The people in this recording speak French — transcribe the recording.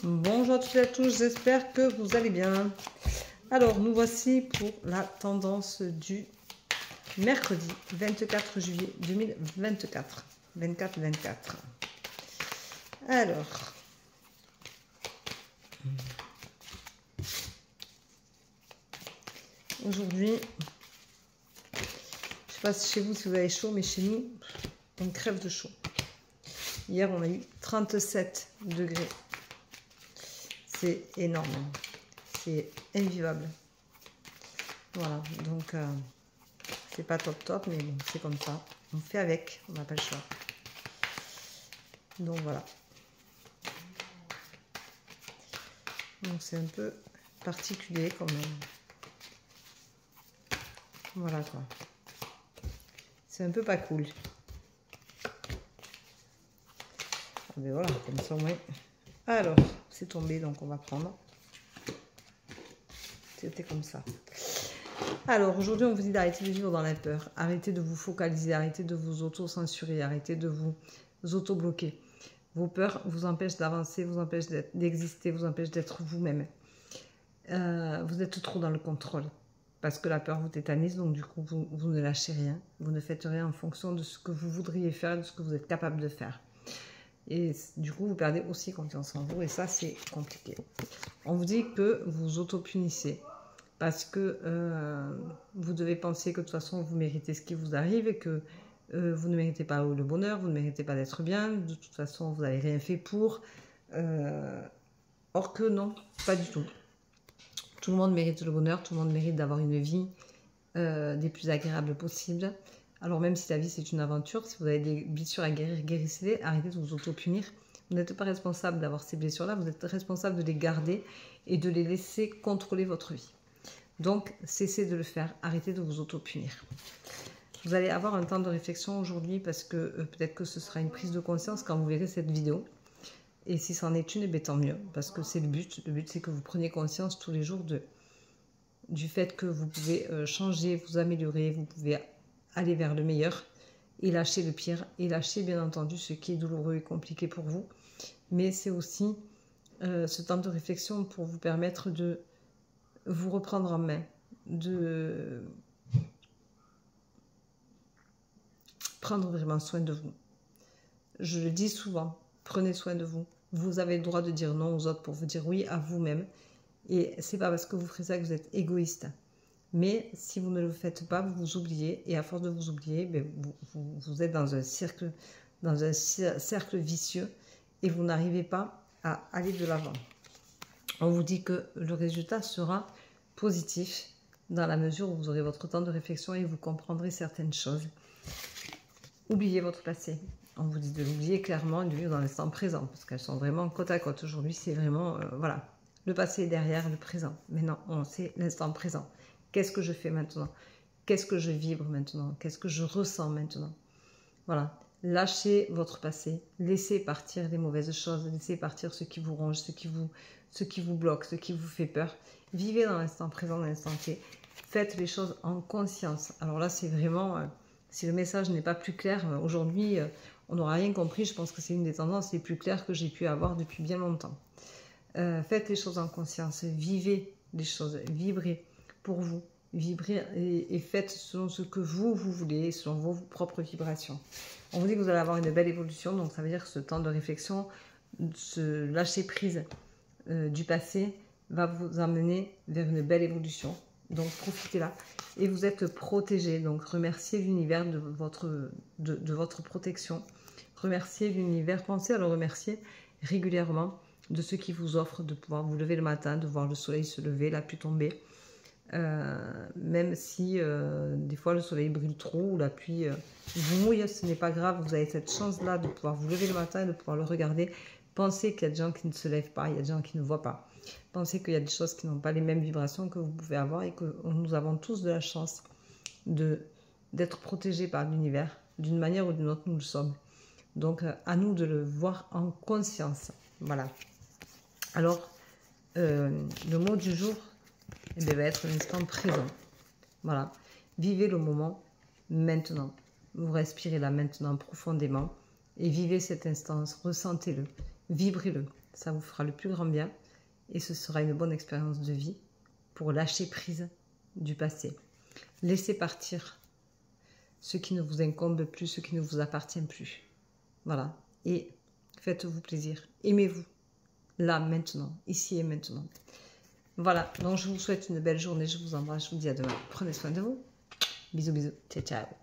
Bonjour à toutes et à tous, j'espère que vous allez bien. Alors, nous voici pour la tendance du mercredi 24 juillet 2024. 24-24. Alors, aujourd'hui, je ne sais pas si chez vous si vous avez chaud, mais chez nous, on crève de chaud. Hier, on a eu 37 degrés. C'est énorme, c'est invivable. Voilà, donc c'est pas top, mais bon, c'est comme ça. On fait avec, on n'a pas le choix. Donc voilà. Donc c'est un peu particulier quand même. Voilà quoi. C'est un peu pas cool. Mais voilà, comme ça au moins. Alors, c'est tombé, donc on va prendre. C'était comme ça. Alors, aujourd'hui, on vous dit d'arrêter de vivre dans la peur. Arrêtez de vous focaliser, arrêtez de vous auto-censurer, arrêtez de vous auto-bloquer. Vos peurs vous empêchent d'avancer, vous empêchent d'exister, vous empêchent d'être vous-même. Vous êtes trop dans le contrôle. Parce que la peur vous tétanise, donc du coup, vous ne lâchez rien. Vous ne faites rien en fonction de ce que vous voudriez faire, de ce que vous êtes capable de faire. Et du coup, vous perdez aussi confiance en vous. Et ça, c'est compliqué. On vous dit que vous auto-punissez. Parce que vous devez penser que de toute façon, vous méritez ce qui vous arrive. Et que vous ne méritez pas le bonheur. Vous ne méritez pas d'être bien. De toute façon, vous n'avez rien fait pour. Or que non, pas du tout. Tout le monde mérite le bonheur. Tout le monde mérite d'avoir une vie des plus agréables possibles. Alors même si la vie c'est une aventure, si vous avez des blessures à guérir, guérissez-les, arrêtez de vous auto-punir. Vous n'êtes pas responsable d'avoir ces blessures-là, vous êtes responsable de les garder et de les laisser contrôler votre vie. Donc cessez de le faire, arrêtez de vous auto-punir. Vous allez avoir un temps de réflexion aujourd'hui parce que peut-être que ce sera une prise de conscience quand vous verrez cette vidéo. Et si c'en est une, eh bien, tant mieux, parce que c'est le but. Le but c'est que vous preniez conscience tous les jours du fait que vous pouvez changer, vous améliorer, vous pouvez aller vers le meilleur et lâcher le pire et lâcher bien entendu ce qui est douloureux et compliqué pour vous. Mais c'est aussi ce temps de réflexion pour vous permettre de vous reprendre en main, de prendre vraiment soin de vous. Je le dis souvent, prenez soin de vous. Vous avez le droit de dire non aux autres pour vous dire oui à vous-même. Et c'est pas parce que vous ferez ça que vous êtes égoïste. Mais si vous ne le faites pas, vous vous oubliez. Et à force de vous oublier, ben, vous êtes dans un cercle vicieux et vous n'arrivez pas à aller de l'avant. On vous dit que le résultat sera positif dans la mesure où vous aurez votre temps de réflexion et vous comprendrez certaines choses. Oubliez votre passé. On vous dit de l'oublier clairement, de vivre dans l'instant présent, parce qu'elles sont vraiment côte à côte. Aujourd'hui, c'est vraiment, voilà, le passé est derrière le présent. Maintenant, on sait l'instant présent. Qu'est-ce que je fais maintenant? Qu'est-ce que je vibre maintenant? Qu'est-ce que je ressens maintenant? Voilà. Lâchez votre passé. Laissez partir les mauvaises choses. Laissez partir ce qui vous ronge, ce qui vous bloque, ce qui vous fait peur. Vivez dans l'instant présent, dans l'instant T. Faites les choses en conscience. Alors là, c'est vraiment... si le message n'est pas plus clair, aujourd'hui, on n'aura rien compris. Je pense que c'est une des tendances les plus claires que j'ai pu avoir depuis bien longtemps. Faites les choses en conscience. Vivez les choses. Vibrez pour vous, vibrez et faites selon ce que vous voulez, selon vos propres vibrations. On vous dit que vous allez avoir une belle évolution, donc ça veut dire que ce temps de réflexion, ce lâcher prise du passé va vous emmener vers une belle évolution. Donc profitez-la et vous êtes protégé. Donc remerciez l'univers de votre protection. Remerciez l'univers, pensez à le remercier régulièrement de ce qui vous offre de pouvoir vous lever le matin, de voir le soleil se lever, la pluie tomber. Même si des fois le soleil brûle trop ou la pluie vous mouille, ce n'est pas grave, vous avez cette chance là de pouvoir vous lever le matin et de pouvoir le regarder. Pensez qu'il y a des gens qui ne se lèvent pas, il y a des gens qui ne voient pas. Pensez qu'il y a des choses qui n'ont pas les mêmes vibrations que vous pouvez avoir et que nous avons tous de la chance d'être protégés par l'univers. D'une manière ou d'une autre, nous le sommes. Donc à nous de le voir en conscience. Voilà. Alors le mot du jour, eh bien, va être l'instant présent. Voilà. Vivez le moment maintenant. Vous respirez là maintenant profondément et vivez cet instant. Ressentez-le. Vibrez-le. Ça vous fera le plus grand bien et ce sera une bonne expérience de vie pour lâcher prise du passé. Laissez partir ce qui ne vous incombe plus, ce qui ne vous appartient plus. Voilà. Et faites-vous plaisir. Aimez-vous. Là, maintenant. Ici et maintenant. Voilà. Donc, je vous souhaite une belle journée. Je vous embrasse. Je vous dis à demain. Prenez soin de vous. Bisous, bisous. Ciao, ciao.